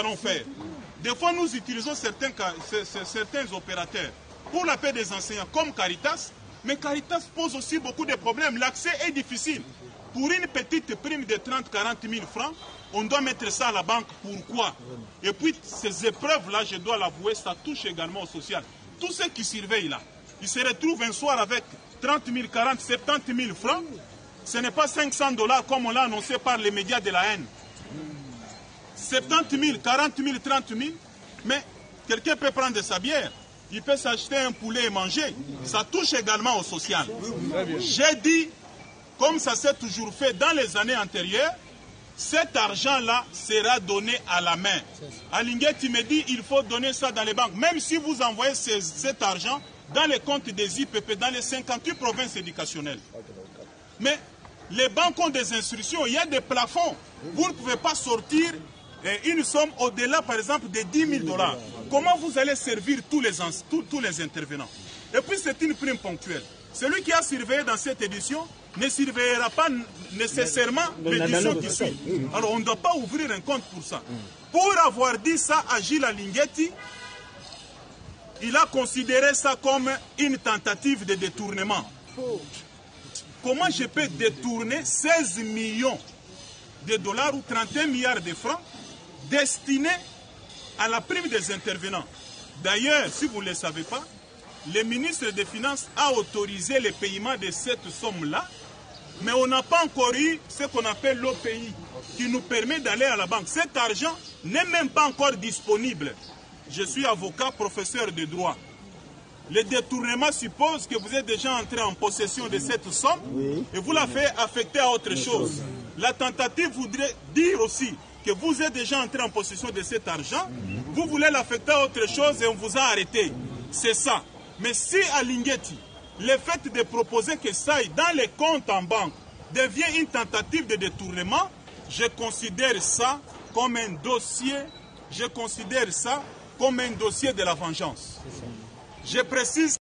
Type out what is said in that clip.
allons faire. Des fois, nous utilisons certains opérateurs pour la paix des enseignants, comme Caritas, mais Caritas pose aussi beaucoup de problèmes. L'accès est difficile. Pour une petite prime de 30-40 000 francs, on doit mettre ça à la banque. Pourquoi? Et puis, ces épreuves-là, je dois l'avouer, ça touche également au social. Tous ceux qui surveillent là, ils se retrouvent un soir avec 30 000, 40 000, 70 000 francs. Ce n'est pas 500 $ comme on l'a annoncé par les médias de la haine. 70 000, 40 000, 30 000, mais quelqu'un peut prendre sa bière, il peut s'acheter un poulet et manger. Ça touche également au social. J'ai dit, comme ça s'est toujours fait dans les années antérieures, cet argent-là sera donné à la main. Alinguetti me dit il faut donner ça dans les banques. Même si vous envoyez cet argent dans les comptes des IPP, dans les 58 provinces éducationnelles. Mais les banques ont des instructions, il y a des plafonds. Vous ne pouvez pas sortir une somme au-delà, par exemple, de 10 000 $. Comment vous allez servir tous les intervenants? Et puis c'est une prime ponctuelle. Celui qui a surveillé dans cette édition ne surveillera pas nécessairement l'édition qui suit. Alors on ne doit pas ouvrir un compte pour ça. Pour avoir dit ça à Gilles Alinguetti, il a considéré ça comme une tentative de détournement. Comment je peux détourner 16 millions de dollars ou 31 milliards de francs destinés à la prime des intervenants? D'ailleurs, si vous ne le savez pas, le ministre des Finances a autorisé le paiement de cette somme-là, mais on n'a pas encore eu ce qu'on appelle l'OPI, qui nous permet d'aller à la banque. Cet argent n'est même pas encore disponible. Je suis avocat, professeur de droit. Le détournement suppose que vous êtes déjà entré en possession de cette somme et vous la faites affecter à autre chose. La tentative voudrait dire aussi que vous êtes déjà entré en possession de cet argent, vous voulez l'affecter à autre chose et on vous a arrêté. C'est ça. Mais si Alinguetti, le fait de proposer que ça aille dans les comptes en banque devient une tentative de détournement, je considère ça comme un dossier, de la vengeance. Je précise